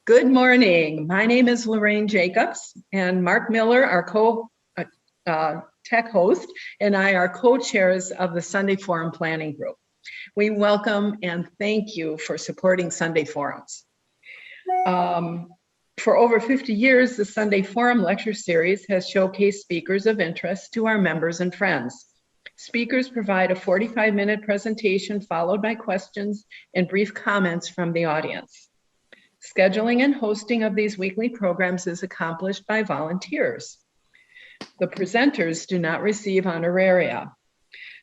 Good morning. My name is Lorraine Jacobs, and Mark Miller, our tech host, and I are co-chairs of the Sunday Forum Planning Group. We welcome and thank you for supporting Sunday Forums. For over 50 years, the Sunday Forum lecture series has showcased speakers of interest to our members and friends. Speakers provide a 45-minute presentation followed by questions and brief comments from the audience. Scheduling and hosting of these weekly programs is accomplished by volunteers. The presenters do not receive honoraria.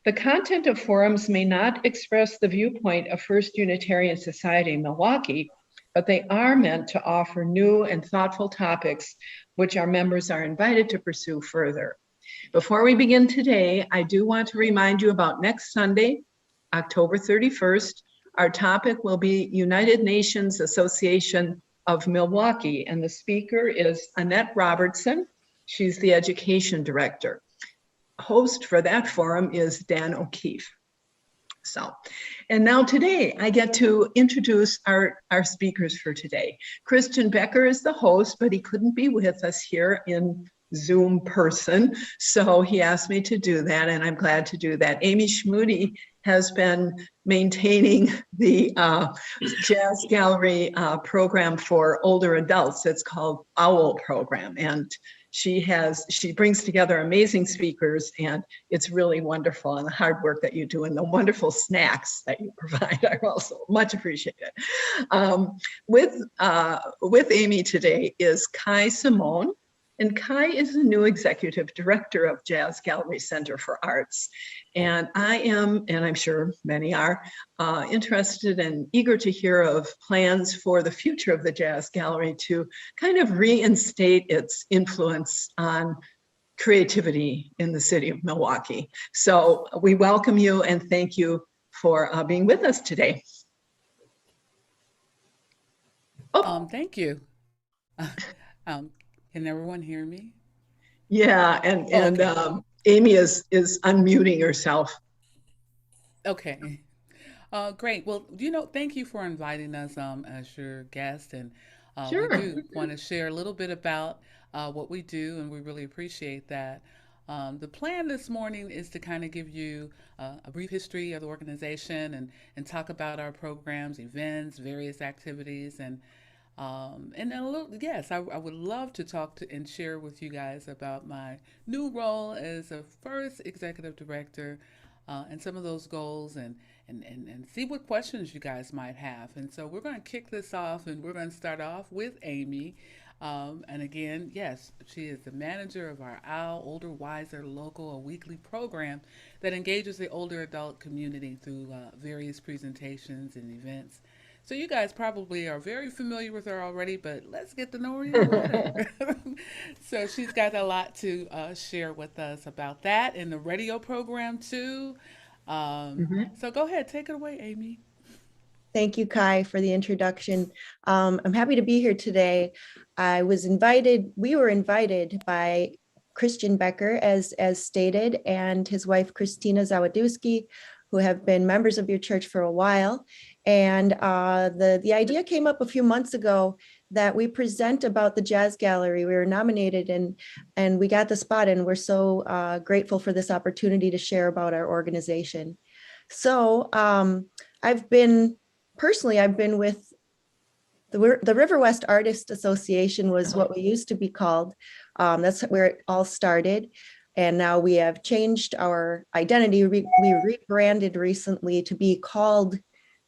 The content of forums may not express the viewpoint of First Unitarian Society Milwaukee, but they are meant to offer new and thoughtful topics which our members are invited to pursue further. Before we begin today, I do want to remind you about next Sunday, October 31st. Our topic will be United Nations Association of Milwaukee, and the speaker is Annette Robertson. She's the education director. Host for that forum is Dan O'Keefe. And now today I get to introduce our speakers for today. Christian Becker is the host, but he couldn't be with us here in Zoom person, so he asked me to do that, and I'm glad to do that. Amy Schmoody has been maintaining the Jazz Gallery program for older adults. It's called OWL program, and she brings together amazing speakers, and it's really wonderful, and the hard work that you do and the wonderful snacks that you provide are also much appreciated. With Amy today is Kai Simone. And Kai is the new executive director of Jazz Gallery Center for Arts. And I am, and I'm sure many are, interested and eager to hear of plans for the future of the Jazz Gallery to kind of reinstate its influence on creativity in the city of Milwaukee. So we welcome you and thank you for being with us today. Thank you. Can everyone hear me? Yeah, and Amy is unmuting herself. Okay. Great. Well, thank you for inviting us as your guest, and Sure. We do want to share a little bit about what we do, and we really appreciate that. The plan this morning is to kind of give you a brief history of the organization and talk about our programs, events, various activities, and yes, I would love to talk to and share with you guys about my new role as a first executive director and some of those goals and see what questions you guys might have. And so we're going to kick this off, and we're going to start off with Amy. And again, yes, she is the manager of our OWL, Older, Wiser, Local, a weekly program that engages the older adult community through various presentations and events. So you guys probably are very familiar with her already, but let's get to know her even better. So she's got a lot to share with us about that in the radio program too. So go ahead, take it away, Amy. Thank you, Kai, for the introduction. I'm happy to be here today. We were invited by Christian Becker, as stated, and his wife, Christina Zawodowski, who have been members of your church for a while. And the idea came up a few months ago that we present about the Jazz Gallery. We were nominated and we got the spot, and we're so grateful for this opportunity to share about our organization. So I've been with the Riverwest Artist Association, was what we used to be called. That's where it all started. And now we have changed our identity. We rebranded recently to be called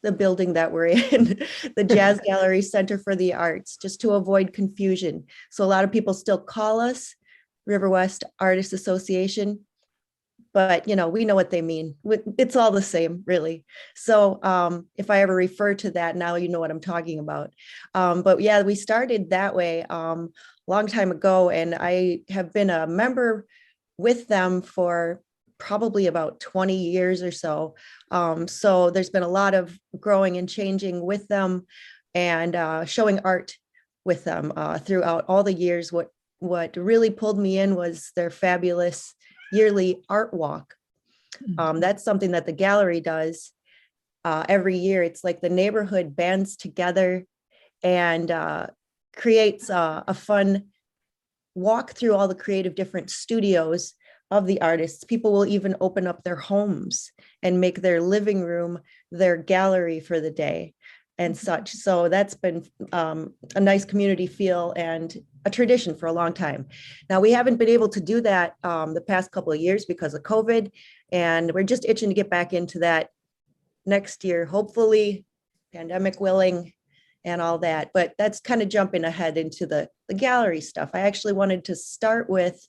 the building that we're in, the Jazz Gallery Center for the Arts, just to avoid confusion. So a lot of people still call us Riverwest Artists Association, but we know what they mean. It's all the same, really. So if I ever refer to that, now you know what I'm talking about. But yeah, we started that way a long time ago, and I have been a member with them for probably about 20 years or so. So there's been a lot of growing and changing with them, and showing art with them throughout all the years. What really pulled me in was their fabulous yearly art walk. That's something that the gallery does every year. It's like the neighborhood bands together and creates a fun walk through all the creative different studios of the artists. People will even open up their homes and make their living room their gallery for the day and such. So that's been a nice community feel and a tradition for a long time. Now, we haven't been able to do that the past couple of years because of COVID, and we're just itching to get back into that next year, hopefully, pandemic willing and all that. But that's kind of jumping ahead into the gallery stuff. I actually wanted to start with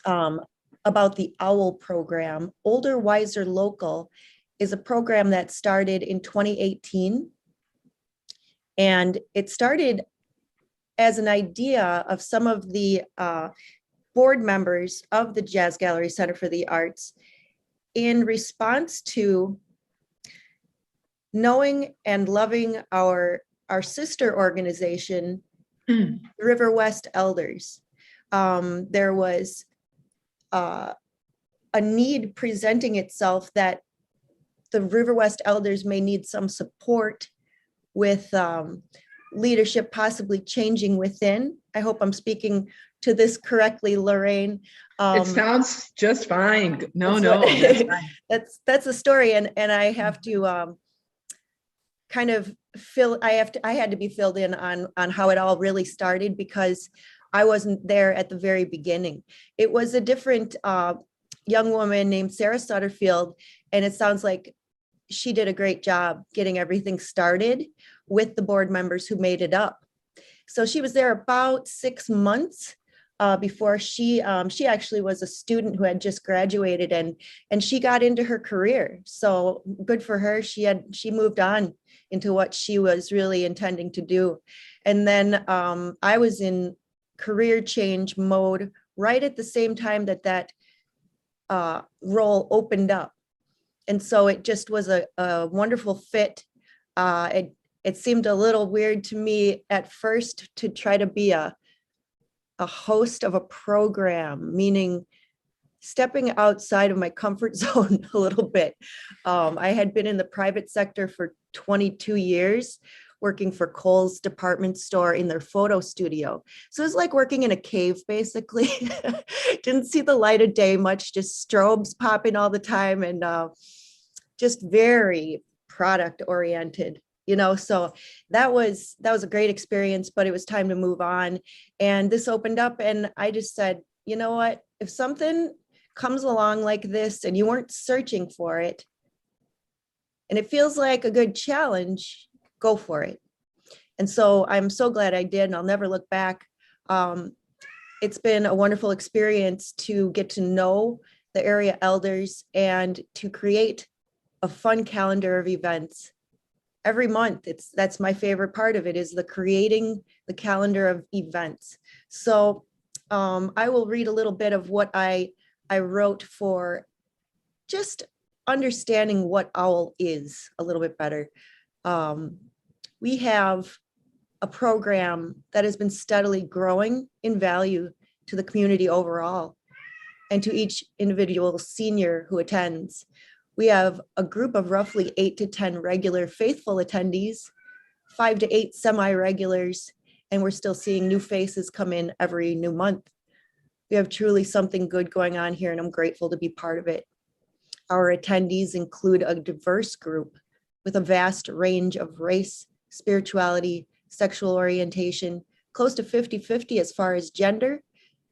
about the OWL program. Older, Wiser, Local is a program that started in 2018. And it started as an idea of some of the board members of the Jazz Gallery Center for the Arts in response to knowing and loving our sister organization, Riverwest Elders. There was a need presenting itself that the Riverwest Elders may need some support with leadership possibly changing within. I hope I'm speaking to this correctly, Lorraine. It sounds just fine. No, that's fine. That's a story, and I have to kind of I had to be filled in on how it all really started, because I wasn't there at the very beginning. It was a different young woman named Sarah Sutterfield, and it sounds like she did a great job getting everything started with the board members who made it up. So she was there about 6 months before she actually was a student who had just graduated, and she got into her career. So good for her. She moved on into what she was really intending to do. And then I was in career change mode right at the same time that role opened up. And so it just was a wonderful fit. It seemed a little weird to me at first to try to be a host of a program, meaning stepping outside of my comfort zone a little bit. I had been in the private sector for 22 years, working for Kohl's department store in their photo studio. So it was like working in a cave, basically. Didn't see the light of day much, just strobes popping all the time, and just very product oriented, so that was a great experience, but it was time to move on. And this opened up, and I just said, you know what, if something comes along like this and you weren't searching for it, and it feels like a good challenge, go for it. And so I'm so glad I did, and I'll never look back. It's been a wonderful experience to get to know the area elders and to create a fun calendar of events every month. That's my favorite part of it, is creating the calendar of events. So I will read a little bit of what I wrote for just understanding what OWL is a little bit better. We have a program that has been steadily growing in value to the community overall and to each individual senior who attends. We have a group of roughly 8 to 10 regular faithful attendees, 5 to 8 semi-regulars, and we're still seeing new faces come in every new month. We have truly something good going on here, and I'm grateful to be part of it. Our attendees include a diverse group with a vast range of race, spirituality, sexual orientation, close to 50-50 as far as gender,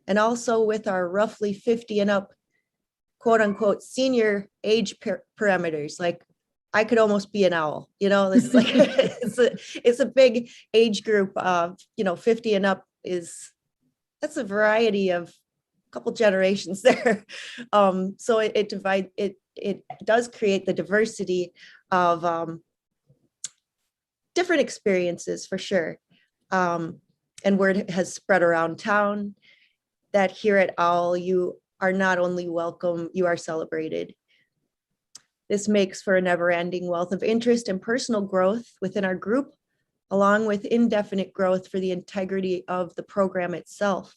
and also with our roughly 50 and up, quote unquote, senior age parameters. Like, I could almost be an owl, it's like, it's a big age group of, 50 and up that's a variety of a couple generations there. So it does create the diversity of different experiences for sure. And word has spread around town that here at OWL, you are not only welcome, you are celebrated. This makes for a never-ending wealth of interest and personal growth within our group, along with indefinite growth for the integrity of the program itself.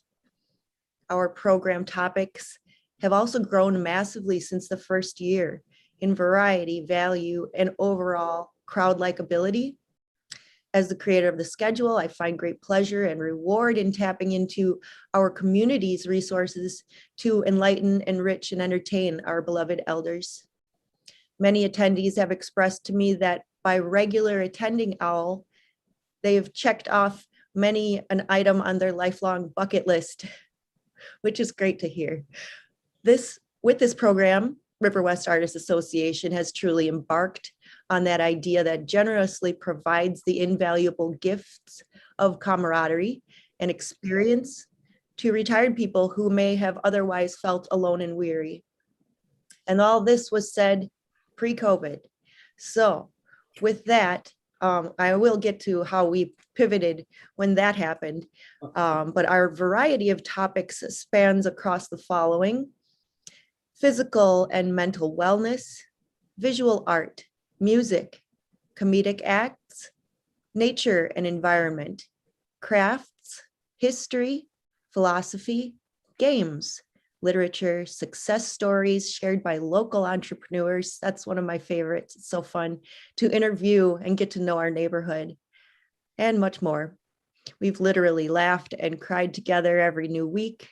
Our program topics have also grown massively since the first year in variety, value, and overall crowd likability. As the creator of the schedule, I find great pleasure and reward in tapping into our community's resources to enlighten, enrich, and entertain our beloved elders. Many attendees have expressed to me that by regular attending OWL, they have checked off many an item on their lifelong bucket list, which is great to hear. With this program, Riverwest Artists Association has truly embarked on that idea that generously provides the invaluable gifts of camaraderie and experience to retired people who may have otherwise felt alone and weary. And all this was said pre-COVID. So with that, I will get to how we pivoted when that happened. But our variety of topics spans across the following: physical and mental wellness, visual art, music, comedic acts, nature and environment, crafts, history, philosophy, games, literature, success stories shared by local entrepreneurs. That's one of my favorites. It's so fun to interview and get to know our neighborhood, and much more. We've literally laughed and cried together every new week.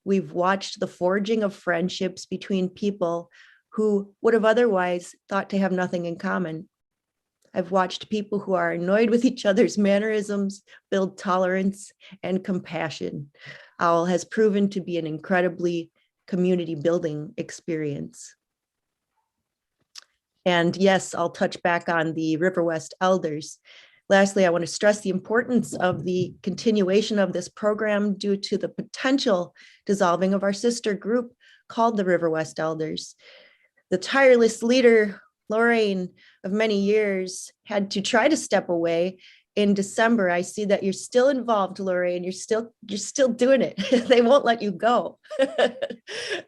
We've watched the forging of friendships between people who would have otherwise thought to have nothing in common. I've watched people who are annoyed with each other's mannerisms build tolerance and compassion. OWL has proven to be an incredibly community building experience. And yes, I'll touch back on the Riverwest elders. Lastly, I want to stress the importance of the continuation of this program due to the potential dissolving of our sister group called the Riverwest Elders. The tireless leader, Lorraine, of many years, had to try to step away. In December, I see that you're still involved, Lorraine. You're still doing it. They won't let you go. And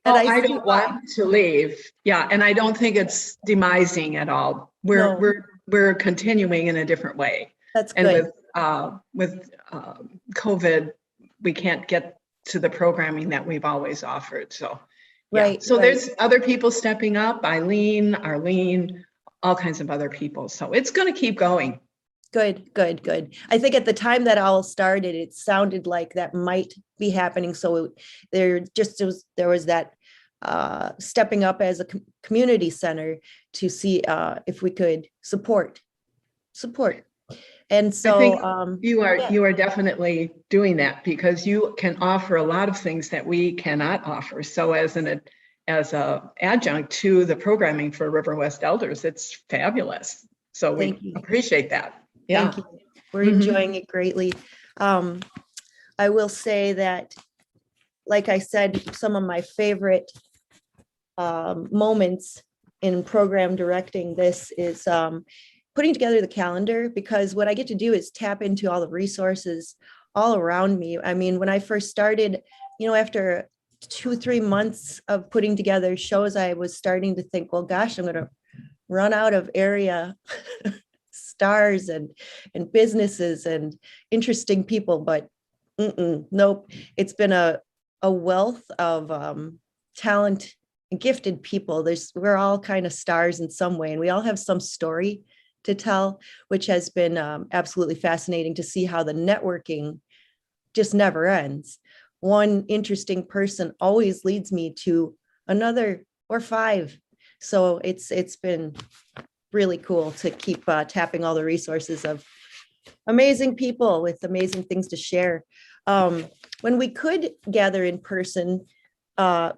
I don't want to leave. Yeah, and I don't think it's demising at all. We're continuing in a different way. That's good. And with COVID, we can't get to the programming that we've always offered. So right. So there's other people stepping up, Eileen, Arlene, all kinds of other people. So it's going to keep going. Good. I think at the time that all started, it sounded like that might be happening. So there was that stepping up as a community center to see if we could support. And so I think you are definitely doing that, because you can offer a lot of things that we cannot offer. So as an adjunct to the programming for Riverwest Elders, it's fabulous. So we appreciate that. Thank you. We're enjoying it greatly. I will say that, like I said, some of my favorite moments in program directing this is putting together the calendar, because what I get to do is tap into all the resources all around me. I mean, when I first started, after 2-3 months of putting together shows, I was starting to think, well, gosh, I'm going to run out of area stars and businesses and interesting people, but nope. It's been a wealth of talent and gifted people. We're all kind of stars in some way, and we all have some story to tell, which has been absolutely fascinating to see how the networking just never ends. One interesting person always leads me to another or 5. So it's been really cool to keep tapping all the resources of amazing people with amazing things to share. When we could gather in person, it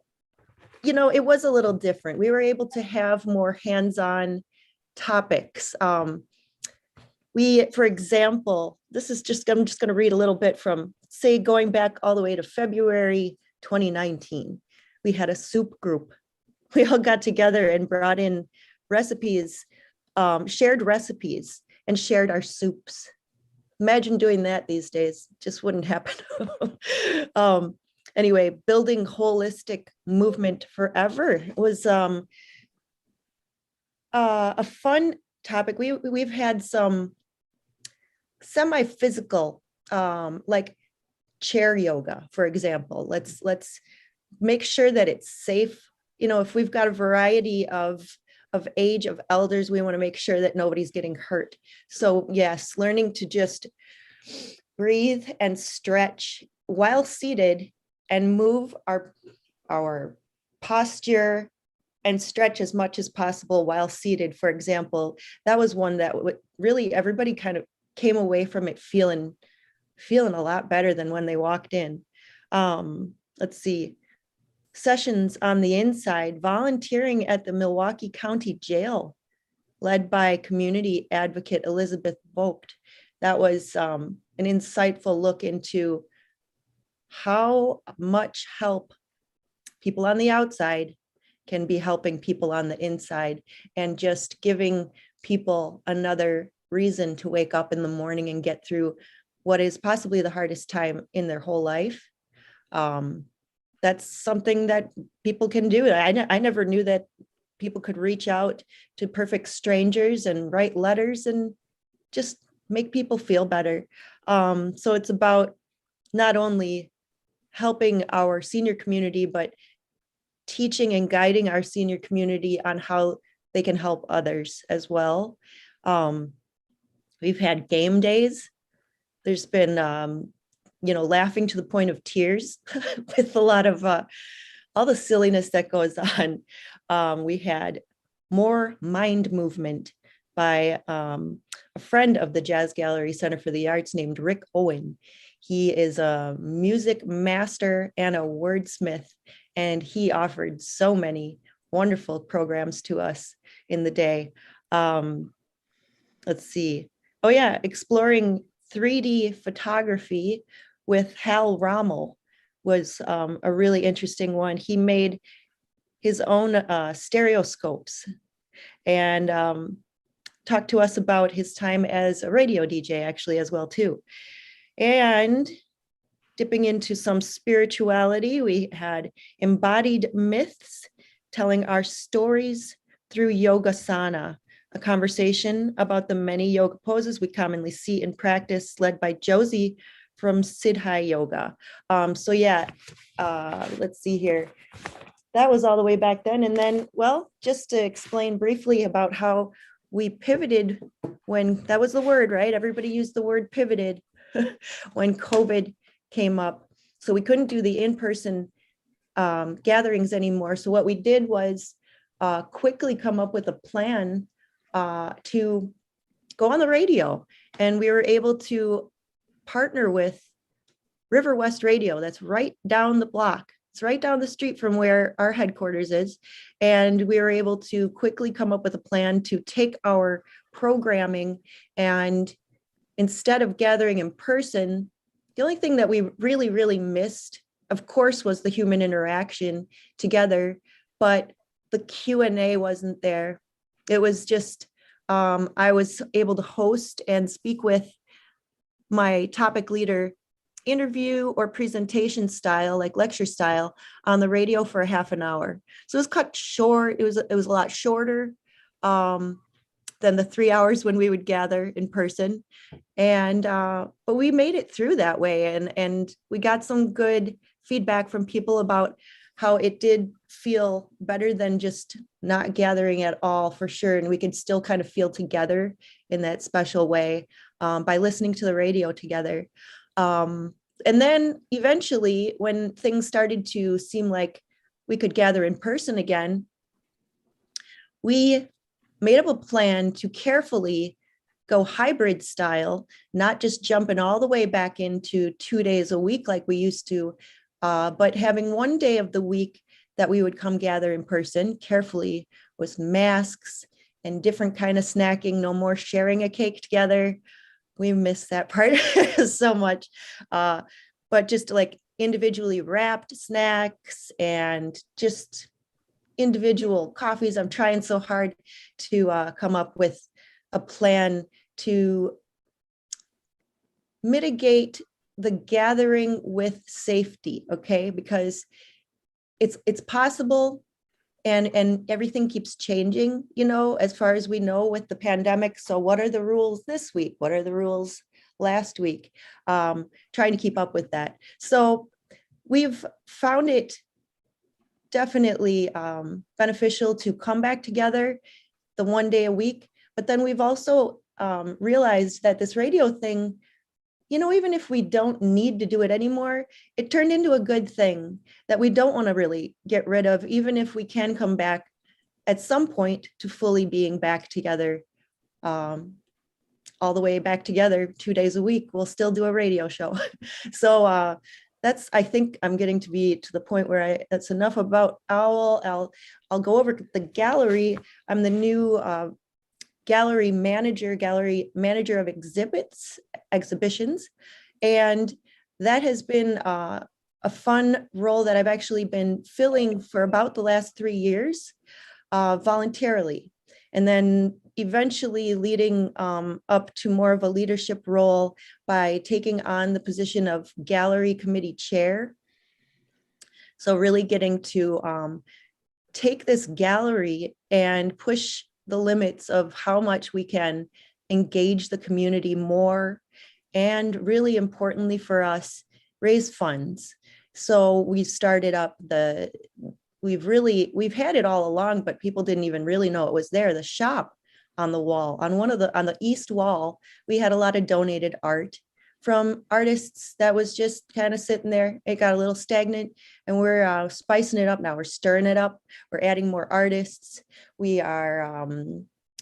was a little different. We were able to have more hands-on topics. For example, I'm just going to read a little bit from, say, going back all the way to February 2019. We had a soup group. We all got together and brought in recipes, shared recipes, and shared our soups. Imagine doing that these days. Just wouldn't happen. Anyway, building holistic movement forever was a fun topic. We've had some semi-physical, like chair yoga, for example. Let's make sure that it's safe. If we've got a variety of of age of elders, we want to make sure that nobody's getting hurt. So yes, learning to just breathe and stretch while seated and move our posture and stretch as much as possible while seated, for example. That was one that really everybody kind of came away from it feeling a lot better than when they walked in. Let's see. Sessions on the inside, volunteering at the Milwaukee County Jail, led by community advocate Elizabeth Vogt. That was an insightful look into how much help people on the outside can be helping people on the inside, and just giving people another reason to wake up in the morning and get through what is possibly the hardest time in their whole life. That's something that people can do. I never knew that people could reach out to perfect strangers and write letters and just make people feel better. So it's about not only helping our senior community, but teaching and guiding our senior community on how they can help others as well. We've had game days. There's been, laughing to the point of tears with a lot of all the silliness that goes on. We had more mind movement by a friend of the Jazz Gallery Center for the Arts named Rick Owen. He is a music master and a wordsmith, and he offered so many wonderful programs to us in the day. Let's see. Oh yeah, exploring 3D photography with Hal Rommel was a really interesting one. He made his own stereoscopes and talked to us about his time as a radio DJ actually as well too. And dipping into some spirituality, we had embodied myths, telling our stories through Yogasana, a conversation about the many yoga poses we commonly see in practice, led by Josie from Siddhi Yoga. Let's see here. That was all the way back then. And then, well, just to explain briefly about how we pivoted when, that was the word, right? Everybody used the word pivoted when COVID came up. So we couldn't do the in-person gatherings anymore. So what we did was quickly come up with a plan to go on the radio. And we were able to partner with Riverwest Radio. That's right down the block. It's right down the street from where our headquarters is. And we were able to quickly come up with a plan to take our programming, and instead of gathering in person, the only thing that we really, really missed, of course, was the human interaction together, but the Q&A wasn't there. It was just, I was able to host and speak with my topic leader, interview or presentation style, like lecture style, on the radio for a half an hour. So it was cut short. It was a lot shorter than the 3 hours when we would gather in person. And but we made it through that way, and we got some good feedback from people about how it did feel better than just not gathering at all, for sure. And we could still kind of feel together in that special way by listening to the radio together. And then eventually, when things started to seem like we could gather in person again, we made up a plan to carefully go hybrid style, not just jumping all the way back into 2 days a week like we used to, but having one day of the week that we would come gather in person carefully, with masks and different kind of snacking, no more sharing a cake together. We miss that part so much, but just like individually wrapped snacks and just individual coffees. I'm trying so hard to come up with a plan to mitigate the gathering with safety, okay? Because it's possible, and everything keeps changing, as far as we know with the pandemic. So what are the rules this week? What are the rules last week? Trying to keep up with that. So we've found it definitely beneficial to come back together the 1 day a week. But then we've also realized that this radio thing, even if we don't need to do it anymore, it turned into a good thing that we don't want to really get rid of, even if we can come back at some point to fully being back together, all the way back together 2 days a week. We'll still do a radio show. So I think I'm getting to be to the point where that's enough about OWL. I'll go over the gallery. I'm the new gallery manager of exhibitions. And that has been a fun role that I've actually been filling for about the last 3 years voluntarily. And then eventually leading up to more of a leadership role by taking on the position of gallery committee chair. So really getting to take this gallery and push the limits of how much we can engage the community more, and really importantly for us, raise funds. So we started up we've had it all along, but people didn't even really know it was there. The shop on the wall, on the east wall, we had a lot of donated art from artists that was just kind of sitting there. It got a little stagnant, and we're spicing it up now. We're stirring it up. We're adding more artists. We are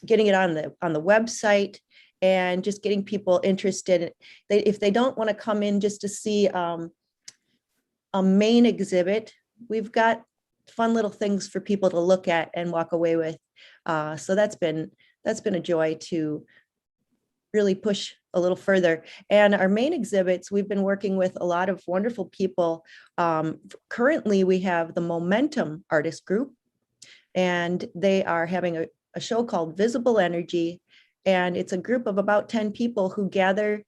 getting it on the website and just getting people interested. If they don't want to come in just to see a main exhibit, we've got fun little things for people to look at and walk away with. So that's been a joy to really push a little further. And our main exhibits, we've been working with a lot of wonderful people. Currently, we have the Momentum Artist Group, and they are having a show called Visible Energy. And it's a group of about 10 people who gather,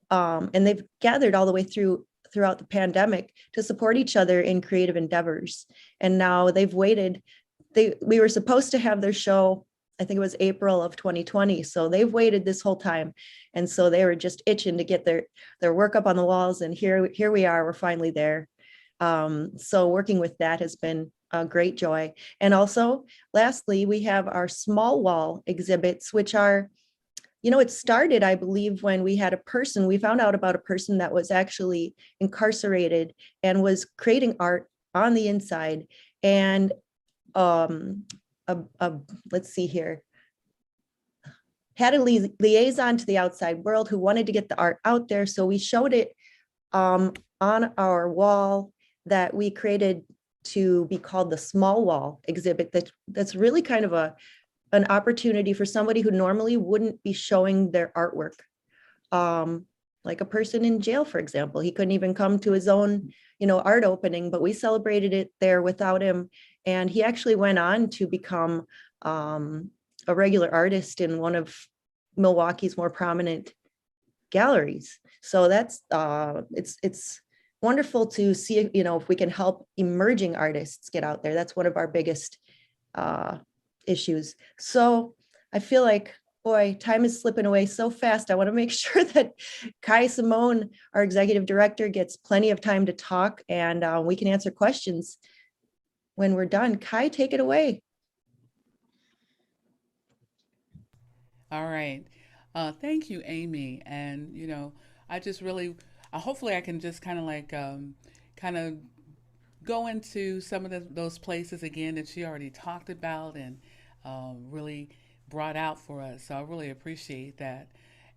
and they've gathered all the way throughout the pandemic to support each other in creative endeavors. And now they've waited. We were supposed to have their show, I think it was April of 2020. So they've waited this whole time. And so they were just itching to get their work up on the walls. And here we are, we're finally there. So working with that has been a great joy. And also, lastly, we have our small wall exhibits, which are, it started, I believe, when we found out about a person that was actually incarcerated and was creating art on the inside. And let's see here, had a liaison to the outside world who wanted to get the art out there. So we showed it on our wall that we created to be called the small wall exhibit. That's really kind of an opportunity for somebody who normally wouldn't be showing their artwork. Like a person in jail, for example. He couldn't even come to his own, art opening, but we celebrated it there without him. And he actually went on to become a regular artist in one of Milwaukee's more prominent galleries. So that's it's wonderful to see, if we can help emerging artists get out there. That's one of our biggest issues. So I feel like, boy, time is slipping away so fast. I want to make sure that Kai Simone, our executive director, gets plenty of time to talk, and we can answer questions when we're done. Kai, take it away. All right. Thank you, Amy. And, I just really, hopefully I can just kind of go into some of those places again that she already talked about and really brought out for us. So I really appreciate that.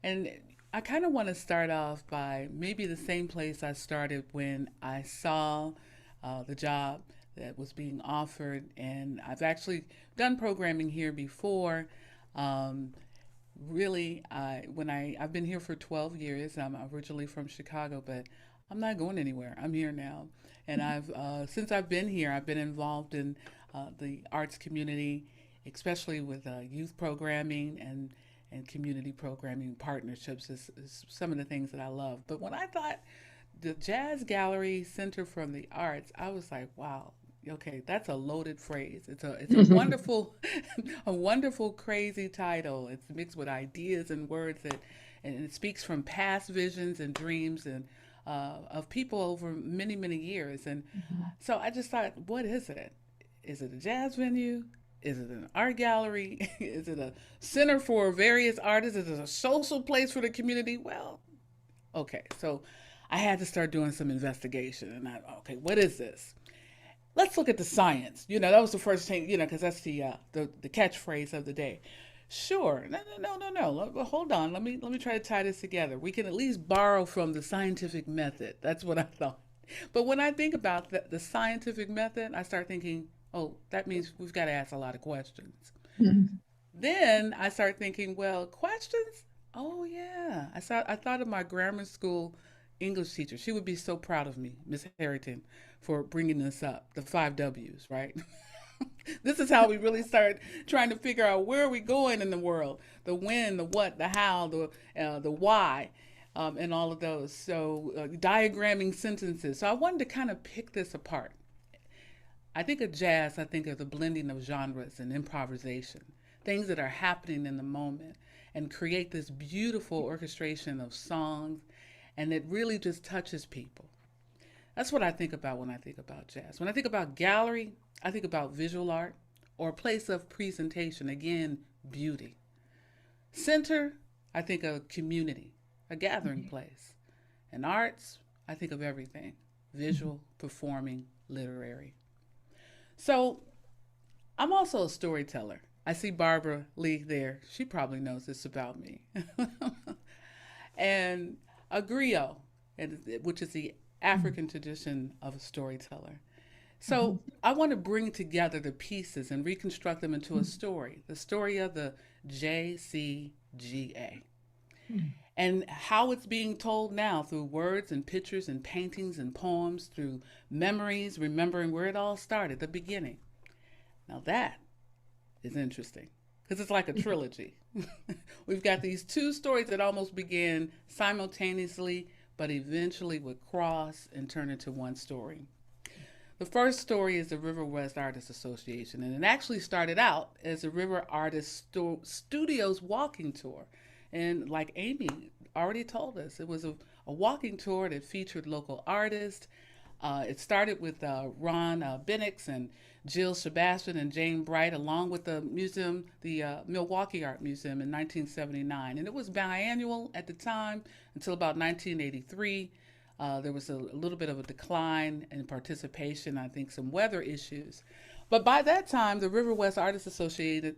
And I kind of want to start off by maybe the same place I started when I saw the job that was being offered. And I've actually done programming here before. Really, I've been here for 12 years. I'm originally from Chicago, but I'm not going anywhere. I'm here now. And since I've been here, I've been involved in the arts community, especially with youth programming and community programming partnerships is some of the things that I love. But when I thought the Jazz Gallery Center for the Arts, I was like, wow, okay, that's a loaded phrase. It's a wonderful, a wonderful, crazy title. It's mixed with ideas and words and it speaks from past visions and dreams and of people over many, many years. And so I just thought, what is it? Is it a jazz venue? Is it an art gallery? Is it a center for various artists? Is it a social place for the community? Well, okay, so I had to start doing some investigation, and okay, what is this? Let's look at the science. That was the first thing. Because that's the catchphrase of the day. Sure, no. Hold on. Let me try to tie this together. We can at least borrow from the scientific method. That's what I thought. But when I think about the scientific method, I start thinking, oh, that means we've got to ask a lot of questions. Mhm. Then I start thinking, well, questions? Oh yeah. I thought of my grammar school English teacher. She would be so proud of me, Miss Harrington, for bringing this up. The 5 W's, right? This is how we really start trying to figure out where are we going in the world. The when, the what, the how, the why, and all of those. So diagramming sentences. So I wanted to kind of pick this apart. I think of jazz, I think of the blending of genres and improvisation, things that are happening in the moment, and create this beautiful orchestration of songs, and it really just touches people. That's what I think about when I think about jazz. When I think about gallery, I think about visual art or a place of presentation, again, beauty. Center, I think of community, a gathering place. And arts, I think of everything visual, performing, literary. So I'm also a storyteller. I see Barbara Lee there. She probably knows this about me. And a griot, which is the African tradition of a storyteller. So I want to bring together the pieces and reconstruct them into a story, the story of the JCGA, and how it's being told now through words and pictures and paintings and poems, through memories, remembering where it all started, the beginning. Now that is interesting because it's like a trilogy. We've got these two stories that almost began simultaneously, but eventually would cross and turn into one story. The first story is the Riverwest Artists Association, and it actually started out as a River Artist Studios walking tour. And like Amy already told us, it was a walking tour that featured local artists. It started with Ron Bennix and Jill Sebastian and Jane Bright, along with the museum, the Milwaukee Art Museum in 1979. And it was biannual at the time until about 1983. There was a little bit of a decline in participation, I think some weather issues. But by that time, the Riverwest Artists Association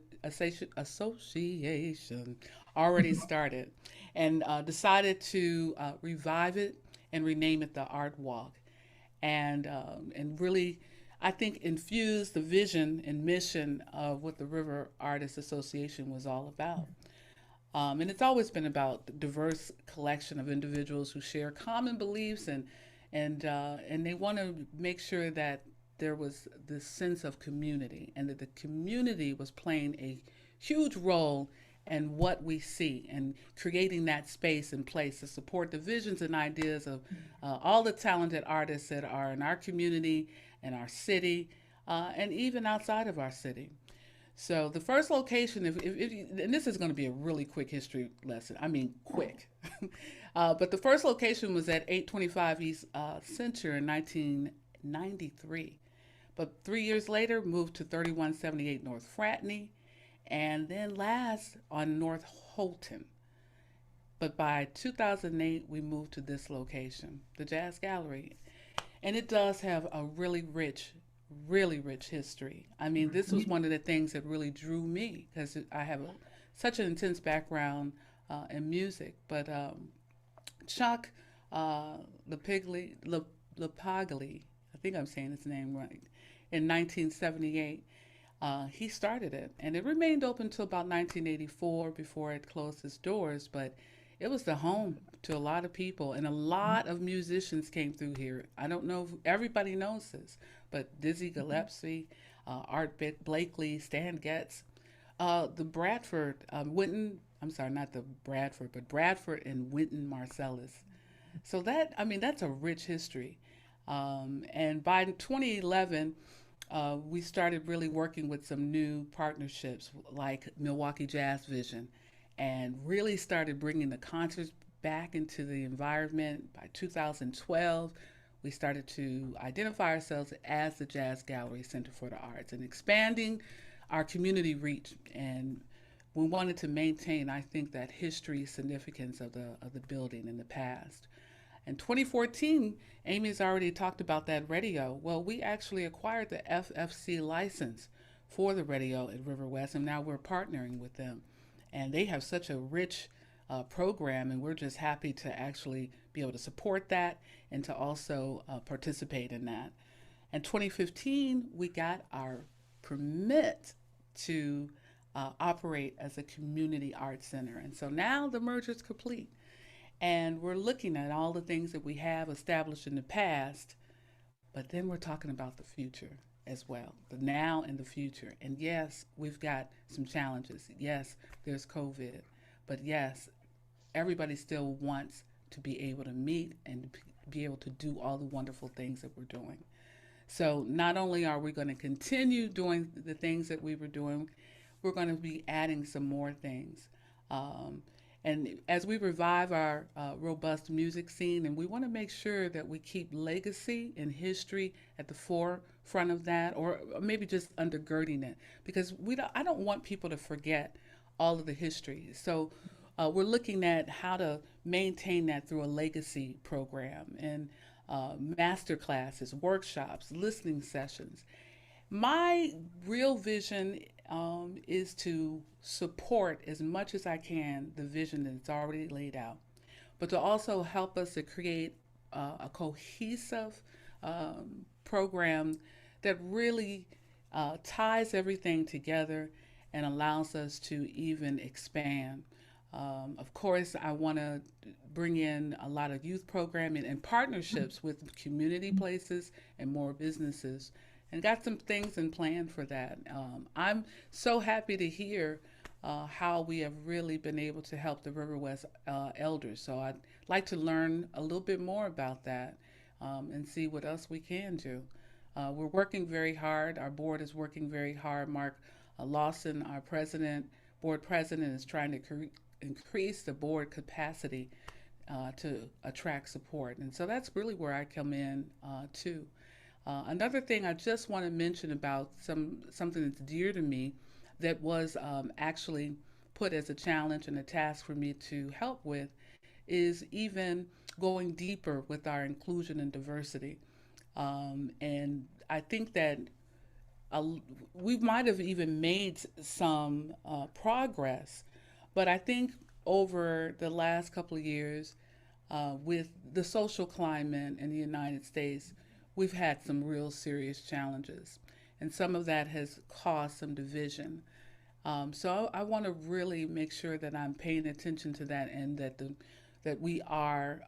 already started and decided to revive it and rename it the Art Walk. And really, I think, infused the vision and mission of what the River Artists Association was all about. And it's always been about the diverse collection of individuals who share common beliefs, and they want to make sure that there was this sense of community, and that the community was playing a huge role in what we see, and creating that space and place to support the visions and ideas of all the talented artists that are in our community and our city, and even outside of our city. So the first location, and this is going to be a really quick history lesson. I mean, quick. But the first location was at 825 East Center in 1993. But 3 years later, moved to 3178 North Fratney, and then last on North Holton. But by 2008, we moved to this location, the Jazz Gallery. And it does have a really rich history. I mean, this was one of the things that really drew me because I have such an intense background in music. But Chuck LaPagli, I think I'm saying his name right, in 1978, he started it. And it remained open until about 1984 before it closed its doors. But it was the home to a lot of people, and a lot of musicians came through here. I don't know if everybody knows this, but Dizzy Gillespie, Art Blakely, Stan Getz, the Bradford, I'm sorry, not the Bradford, but Bradford and Wynton Marsalis. So that's a rich history. And by 2011, we started really working with some new partnerships like Milwaukee Jazz Vision, and really started bringing the concerts back into the environment. By 2012, we started to identify ourselves as the Jazz Gallery Center for the Arts, and expanding our community reach, and we wanted to maintain, I think, that history significance of the building in the past. In 2014, Amy's already talked about that radio. Well, we actually acquired the FFC license for the radio at Riverwest, and now we're partnering with them. And they have such a rich program, and we're just happy to actually be able to support that and to also participate in that. In 2015, we got our permit to operate as a community arts center. And so now the merger is complete. And we're looking at all the things that we have established in the past, but then we're talking about the future as well, the now and the future. And yes, we've got some challenges. Yes, there's COVID, but yes, everybody still wants to be able to meet and be able to do all the wonderful things that we're doing. So not only are we going to continue doing the things that we were doing, we're going to be adding some more things. Um, and as we revive our robust music scene, and we want to make sure that we keep legacy and history at the forefront of that, or maybe just undergirding it, because I don't want people to forget all of the history. So we're looking at how to maintain that through a legacy program and master classes, workshops, listening sessions. My real vision is to support as much as I can the vision that's already laid out, but to also help us to create a cohesive program that really ties everything together and allows us to even expand. Of course, I want to bring in a lot of youth programming and partnerships with community places and more businesses, and got some things in plan for that. I'm so happy to hear how we have really been able to help the Riverwest elders. So I'd like to learn a little bit more about that and see what else we can do. We're working very hard. Our board is working very hard. Mark Lawson, our board president, is trying to increase the board capacity to attract support. And so that's really where I come in too. Another thing I just want to mention about something that's dear to me that was actually put as a challenge and a task for me to help with is even going deeper with our inclusion and diversity. And I think that uh, we might have even made some progress, but I think over the last couple of years, with the social climate in the United States, we've had some real serious challenges, and some of that has caused some division. So I want to really make sure that I'm paying attention to that, and that we are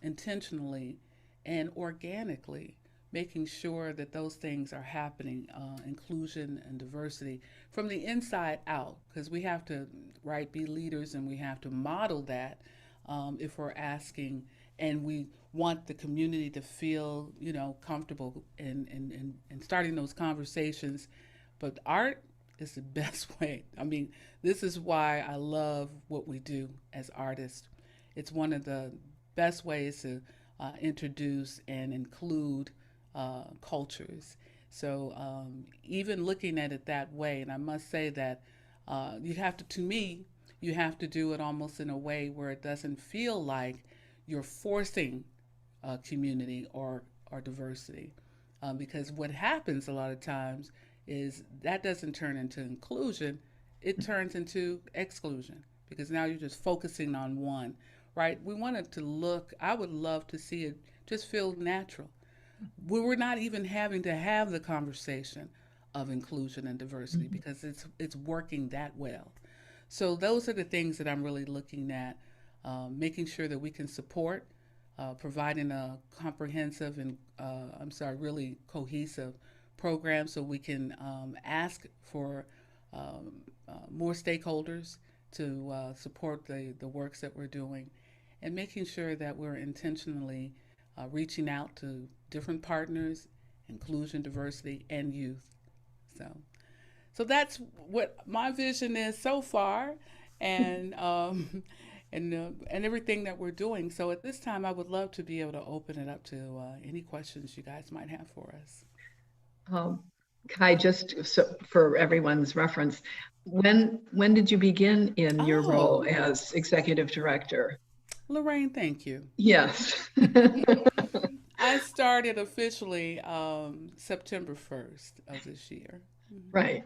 intentionally and organically making sure that those things are happening, inclusion and diversity from the inside out, because we have to, right, be leaders, and we have to model that if we're asking, and we want the community to feel, comfortable in starting those conversations. But art is the best way. I mean, this is why I love what we do as artists. It's one of the best ways to introduce and include cultures. So even looking at it that way, and I must say that you have to me, you have to do it almost in a way where it doesn't feel like you're forcing community or diversity. Because what happens a lot of times is that doesn't turn into inclusion, it turns into exclusion, because now you're just focusing on one, right? We want it to look, I would love to see it just feel natural. We're not even having to have the conversation of inclusion and diversity because it's working that well. So those are the things that I'm really looking at, making sure that we can support, providing a comprehensive and really cohesive program, so we can ask for more stakeholders to support the works that we're doing, and making sure that we're intentionally reaching out to different partners, inclusion, diversity, and youth. So, so that's what my vision is so far, and and everything that we're doing. So at this time, I would love to be able to open it up to any questions you guys might have for us. Um, Kai, just so for everyone's reference, when did you begin in your role Oh, as executive director? Lorraine, thank you. Yes. I started officially September 1st of this year. Right.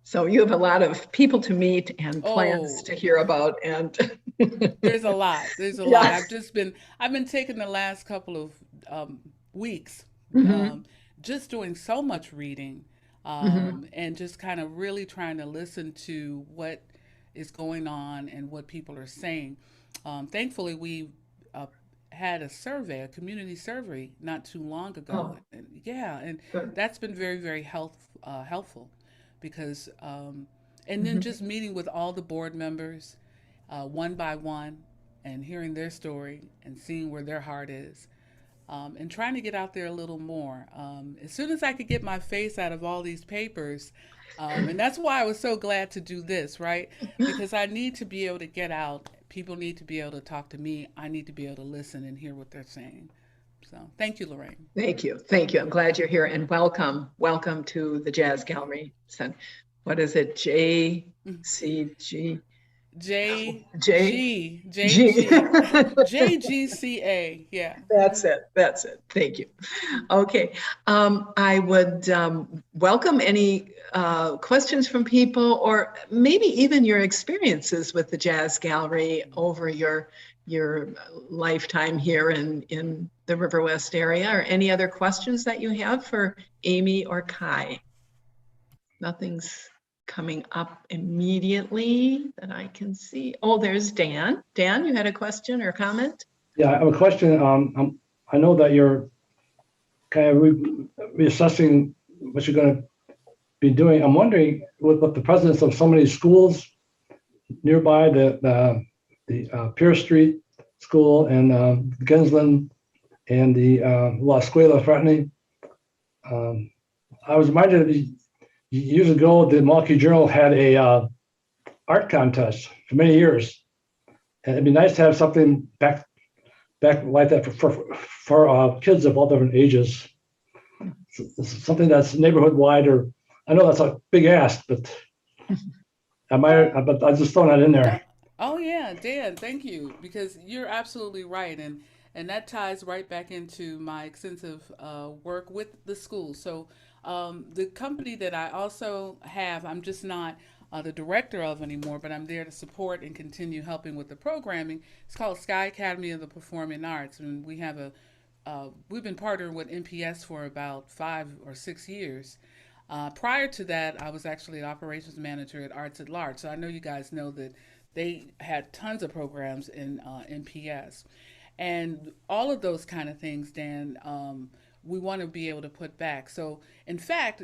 So you have a lot of people to meet and plans Oh, to hear about and there's a lot. There's a lot. yes. I've been taking the last couple of weeks, Hmm. um, just doing so much reading, Hmm. and just kind of really trying to listen to what is going on and what people are saying. Thankfully, we uh, had a survey, a community survey, not too long ago, Oh, and yeah, and good. that's been very, very helpful because, and then Hmm. just meeting with all the board members one by one and hearing their story and seeing where their heart is, and trying to get out there a little more. As soon as I could get my face out of all these papers, and that's why I was so glad to do this, right? Because I need to be able to get out. People need to be able to talk to me. I need to be able to listen and hear what they're saying. So thank you, Lorraine. Thank you. Thank you. I'm glad you're here and welcome. Welcome to the Jazz Gallery. So, what is it? JCG? J G. JGCA. Yeah. That's it. That's it. Thank you. Okay. I would welcome any questions from people or maybe even your experiences with the Jazz Gallery over your lifetime here in the Riverwest area, or any other questions that you have for Amy or Kai. Nothing's coming up immediately that I can see. Oh, there's Dan. Dan, you had a question or comment? Yeah, I have a question. I know that you're kind of reassessing what you're going to be doing. I'm wondering with the presence of so many schools nearby, the Pierce Street School and Ginsland and the La Escuela Fraternity. I was reminded that years ago, the Milwaukee Journal had a art contest for many years, and it'd be nice to have something back like that for kids of all different ages. Something that's neighborhood wide, or I know that's a big ask, but but I just throw that in Uh, there. oh yeah, Dan, thank you because you're absolutely right, and that ties right back into my extensive work with the schools. So the company that I also have, I'm just not the director of anymore, but I'm there to support and continue helping with the programming. It's called Sky Academy of the Performing Arts, and we've been partnering with NPS for about 5 or 6 years. Prior to that, I was actually an operations manager at Arts at Large. So I know you guys know that they had tons of programs in NPS. And all of those kind of things, Dan, we want to be able to put back. So, in fact,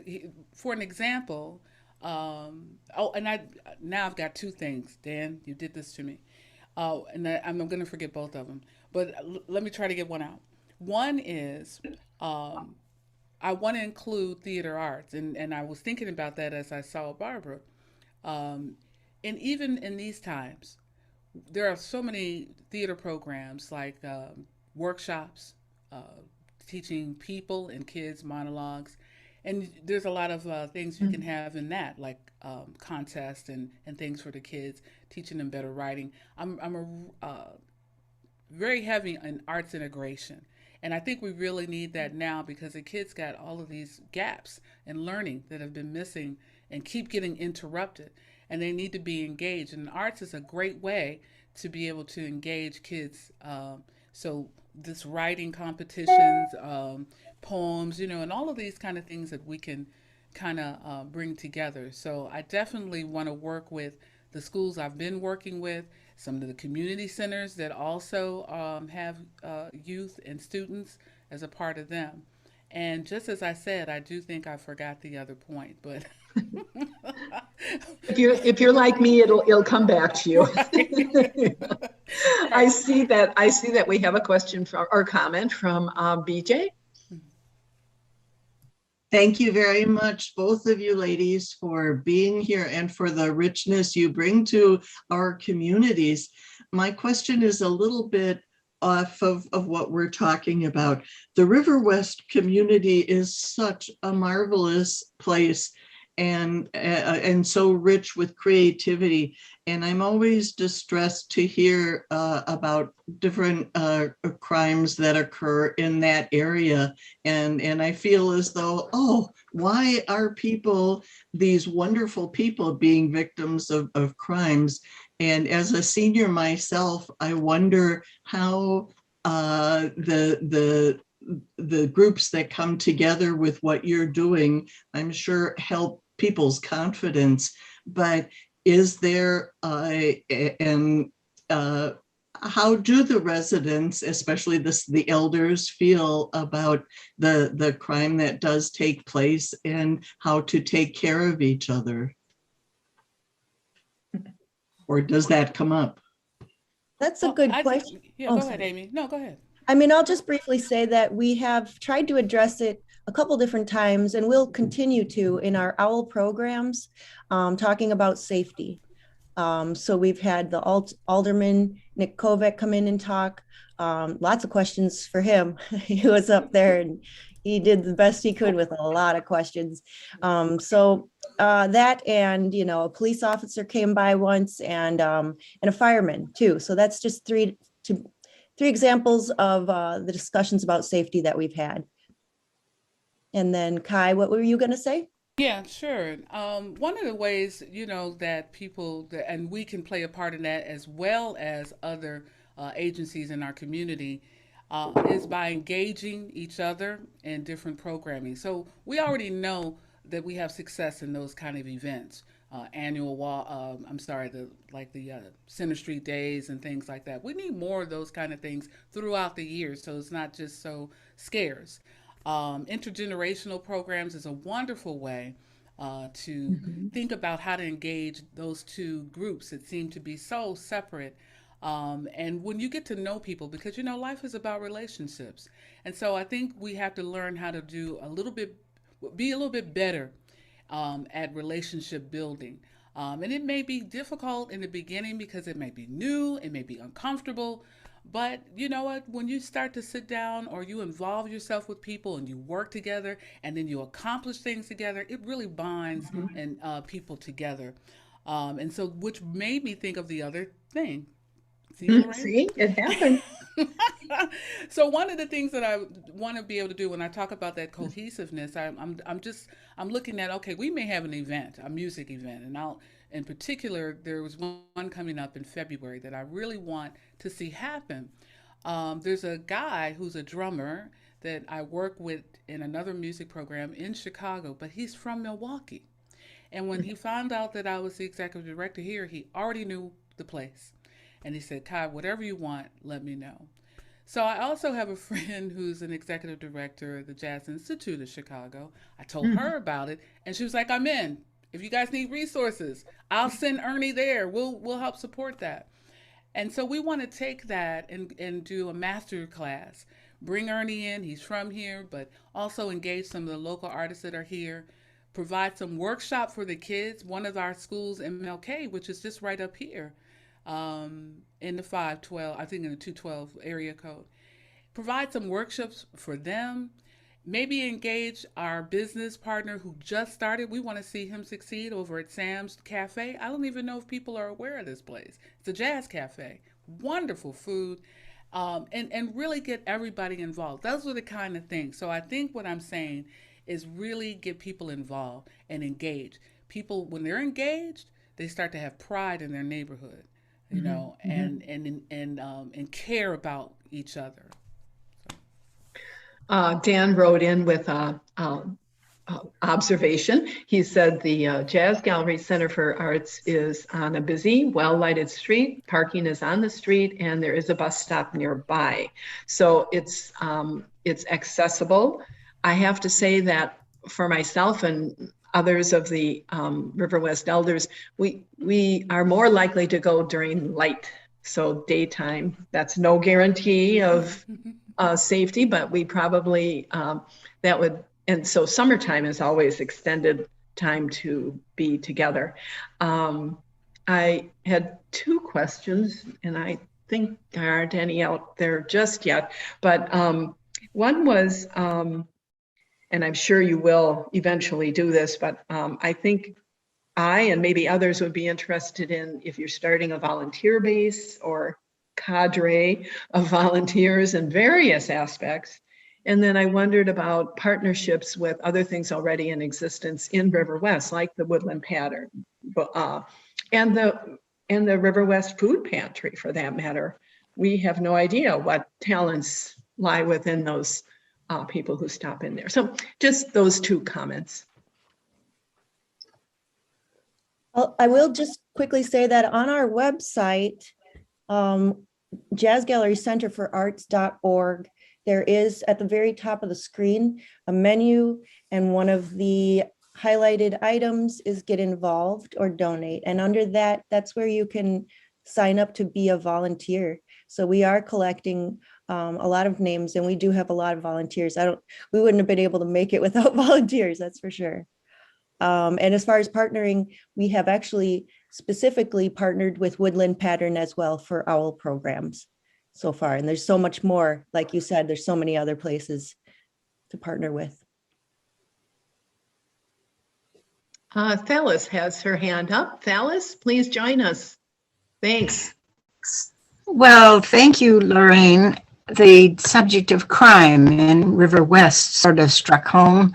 for an example, oh, and now I've got two things, Dan. You did this to me. I'm going to forget both of them. But let me try to get one out. One is um, I want to include theater arts, and I was thinking about that as I saw Barbara. Um, and even in these times, there are so many theater programs like workshops, uh, teaching people and kids monologues. And there's a lot of things you can have in that, like contests and things for the kids, teaching them better writing. I'm very heavy in arts integration. And I think we really need that now because the kids got all of these gaps in learning that have been missing and keep getting interrupted. And they need to be engaged. And arts is a great way to be able to engage kids. So this writing competitions, poems, and all of these kind of things that we can kind of bring together. So I definitely want to work with the schools I've been working with, some of the community centers that also have youth and students as a part of them. And just as I said, I do think I forgot the other point, but If you're like me, it'll come back to you. right, I right. see that we have a question or comment from BJ. Thank you very much, both of you ladies, for being here and for the richness you bring to our communities. My question is a little bit off of what we're talking about. The Riverwest community is such a marvelous place and so rich with creativity. And I'm always distressed to hear about different crimes that occur in that area. And I feel as though, oh, why are people, these wonderful people, being victims of crimes? And as a senior myself, I wonder how the groups that come together with what you're doing, I'm sure help people's confidence. But is there and how do the residents, especially the elders, feel about the crime that does take place and how to take care of each other? Or does that come up? That's a good I question. yeah, Oh, go ahead, sorry. Amy. No, go ahead. I mean, I'll just briefly say that we have tried to address it a couple different times, and we'll continue to in our OWL programs, talking about safety. So we've had the Alderman Nick Kovac come in and talk. Lots of questions for him. He was up there and he did the best he could with a lot of questions. That and, you know, a police officer came by once and a fireman too. So that's just three examples of the discussions about safety that we've had. And then Kai, what were you going to say? Yeah, sure. One of the ways, that and we can play a part in that as well as other agencies in our community, is by engaging each other in different programming. So we already know that we have success in those kind of events, the Center Street Days and things like that. We need more of those kind of things throughout the year, so it's not just so scarce. Intergenerational programs is a wonderful way to think about how to engage those two groups that seem to be so separate. And when you get to know people, because life is about relationships, and so I think we have to learn how to be a little bit better at relationship building. And it may be difficult in the beginning because it may be new, it may be uncomfortable. But you know what? When you start to sit down or you involve yourself with people and you work together and then you accomplish things together, it really binds and people together. And so, which made me think of the other thing. See, Lorraine? See, it happened. So one of the things that I want to be able to do when I talk about that cohesiveness, I'm looking at, okay, we may have an event, a music event, and in particular, there was one coming up in February that I really want to see happen. There's a guy who's a drummer that I work with in another music program in Chicago, but he's from Milwaukee. And when he found out that I was the executive director here, he already knew the place. And he said, Kai, whatever you want, let me know. So I also have a friend who's an executive director of the Jazz Institute of Chicago. I told her about it, and she was like, I'm in. If you guys need resources, I'll send Ernie there. We'll help support that. And so we want to take that and do a master class. Bring Ernie in, he's from here, but also engage some of the local artists that are here. Provide some workshop for the kids. One of our schools, MLK, which is just right up here, in the 512, I think in the 212 area code. Provide some workshops for them. Maybe engage our business partner who just started. We want to see him succeed over at Sam's Cafe. I don't even know if people are aware of this place. It's a jazz cafe. Wonderful food. And really get everybody involved. Those are the kind of things. So I think what I'm saying is really get people involved and engage. People, when they're engaged, they start to have pride in their neighborhood. And care about each other. Dan wrote in with observation. He said the Jazz Gallery Center for Arts is on a busy, well-lighted street. Parking is on the street, and there is a bus stop nearby. So it's accessible. I have to say that for myself and others of the Riverwest elders, we are more likely to go during light, so daytime. That's no guarantee of safety, but we probably that would. And so summertime is always extended time to be together. I had two questions, and I think there aren't any out there just yet, but one was, and I'm sure you will eventually do this, but I think I and maybe others would be interested in if you're starting a volunteer base or cadre of volunteers in various aspects. And then I wondered about partnerships with other things already in existence in Riverwest, like the Woodland Pattern, and the Riverwest Food Pantry, for that matter. We have no idea what talents lie within those people who stop in there. So just those two comments. Well, I will just quickly say that on our website, Jazz Gallery Center for Arts.org, there is at the very top of the screen a menu, and one of the highlighted items is get involved or donate. And under that, that's where you can sign up to be a volunteer. So we are collecting a lot of names, and we do have a lot of volunteers. We wouldn't have been able to make it without volunteers, that's for sure. And as far as partnering, we have actually specifically partnered with Woodland Pattern as well for OWL programs so far. And there's so much more. Like you said, there's so many other places to partner with. Phyllis has her hand up. Phyllis, please join us. Thanks. Well, thank you, Lorraine. The subject of crime in Riverwest sort of struck home.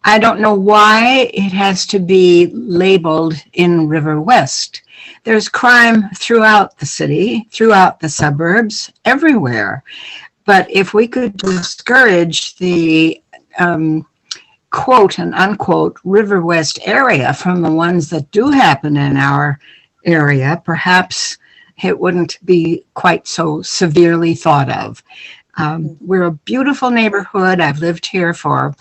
I don't know why it has to be labeled in Riverwest. There's crime throughout the city, throughout the suburbs, everywhere. But if we could discourage the quote and unquote Riverwest area from the ones that do happen in our area, perhaps it wouldn't be quite so severely thought of. We're a beautiful neighborhood. I've lived here for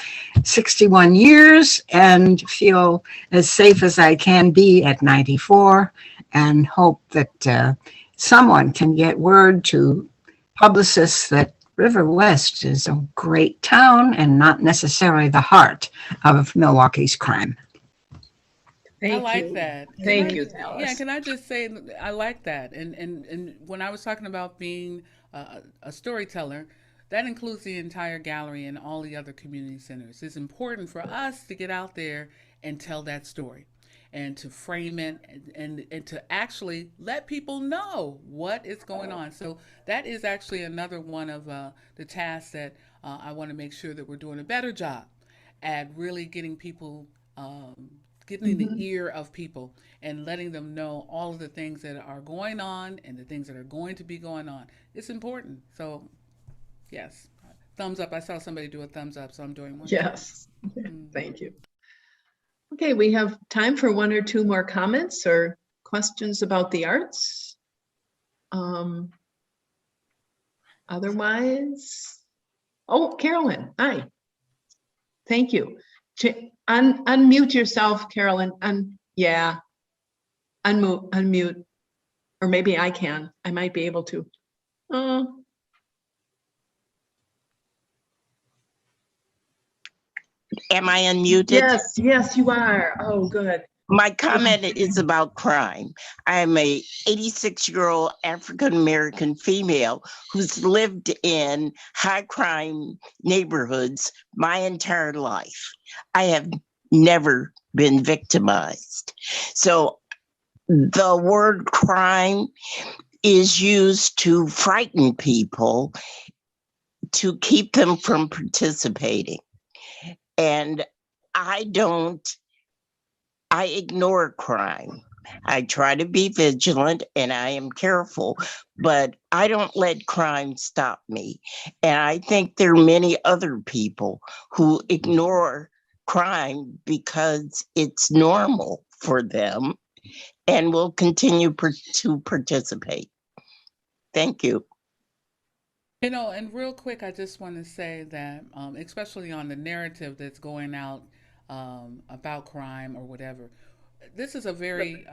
61 years and feel as safe as I can be at 94, and hope that someone can get word to publicists that Riverwest is a great town and not necessarily the heart of Milwaukee's crime. Thank I like you. that. Thank you, Alice. Yeah, can I just say I like that. And when I was talking about being a storyteller, that includes the entire gallery and all the other community centers. It's important for us to get out there and tell that story and to frame it and to actually let people know what is going on. So that is actually another one of the tasks that I want to make sure that we're doing a better job at really getting people, getting the ear of people and letting them know all of the things that are going on and the things that are going to be going on. It's important. So yes, thumbs up. I saw somebody do a thumbs up, so I'm doing one. Yes, thank you. Okay, we have time for one or two more comments or questions about the arts. Otherwise, oh, Carolyn, hi. Thank you. Unmute yourself, Carolyn. Yeah, unmute, or maybe I can. I might be able to. Am I unmuted? Yes, you are. Oh, good. My comment is about crime. I'm a 86-year-old African-American female who's lived in high crime neighborhoods my entire life. I have never been victimized. So the word crime is used to frighten people, to keep them from participating. And I ignore crime. I try to be vigilant and I am careful, but I don't let crime stop me. And I think there are many other people who ignore crime because it's normal for them and will continue to participate. Thank you. You know, and real quick, I just want to say that, especially on the narrative that's going out about crime or whatever, this is a very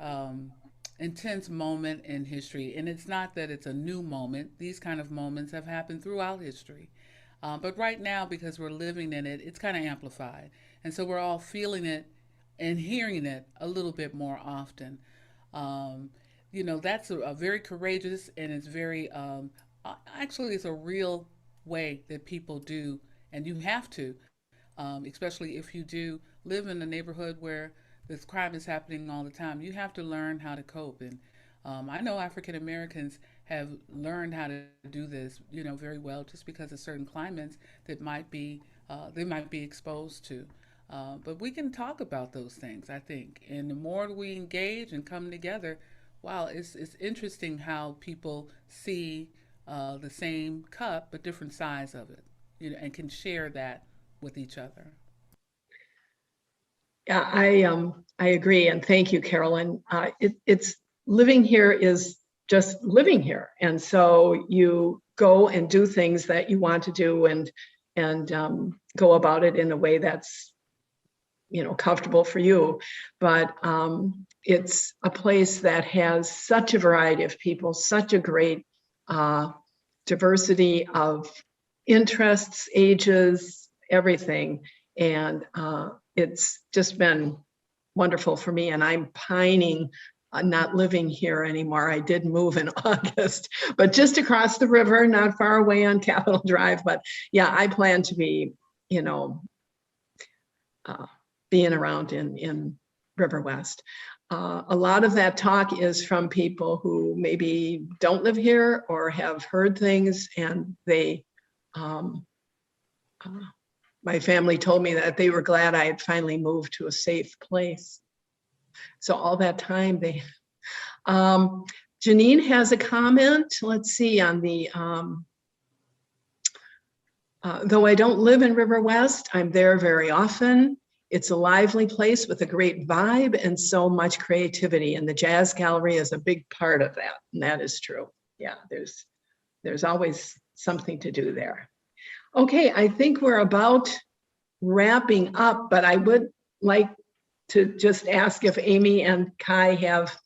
intense moment in history. And it's not that it's a new moment. These kind of moments have happened throughout history. But right now, because we're living in it, it's kind of amplified. And so we're all feeling it and hearing it a little bit more often. that's a very courageous, and it's very, actually, it's a real way that people do, and you have to, especially if you do live in a neighborhood where this crime is happening all the time. You have to learn how to cope. And I know African Americans have learned how to do this, very well, just because of certain climates that they might be exposed to. But we can talk about those things, I think. And the more we engage and come together, wow, it's interesting how people see the same cup but different size of it, and can share that with each other. Yeah, I agree, and thank you, Carolyn. It's living here is just living here, and so you go and do things that you want to do, and go about it in a way that's comfortable for you. But it's a place that has such a variety of people, such a great diversity of interests, ages, everything, and it's just been wonderful for me. And I'm pining not living here anymore. I did move in August, but just across the river, not far away on Capitol Drive. But yeah, I plan to be, being around in Riverwest. A lot of that talk is from people who maybe don't live here or have heard things, and they, my family told me that they were glad I had finally moved to a safe place. So all that time Janine has a comment. Let's see, on the, though I don't live in Riverwest, I'm there very often. It's a lively place with a great vibe and so much creativity, and the Jazz Gallery is a big part of that, and that is true. Yeah, there's always something to do there. Okay, I think we're about wrapping up, but I would like to just ask if Amy and Kai have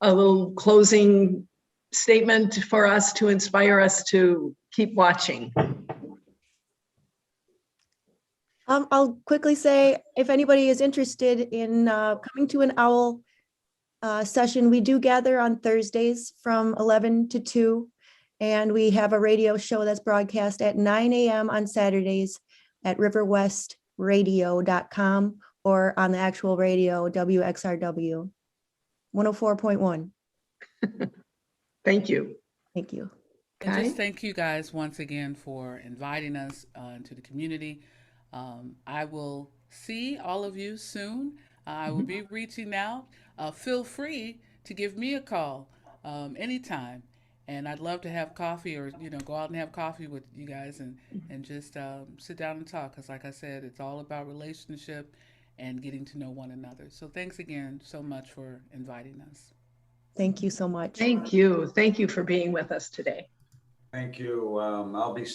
a little closing statement for us to inspire us to keep watching. I'll quickly say, if anybody is interested in coming to an OWL session, we do gather on Thursdays from 11 to 2, and we have a radio show that's broadcast at 9 a.m. on Saturdays at riverwestradio.com or on the actual radio, WXRW 104.1. Thank you. Thank you. And Kai? just thank you guys once again for inviting us into the community. I will see all of you soon. I will be reaching out. Feel free to give me a call anytime. And I'd love to have coffee, or go out and have coffee with you guys, and just sit down and talk. Because like I said, it's all about relationship and getting to know one another. So thanks again so much for inviting us. Thank you so much. Thank you. Thank you for being with us today. Thank you. I'll be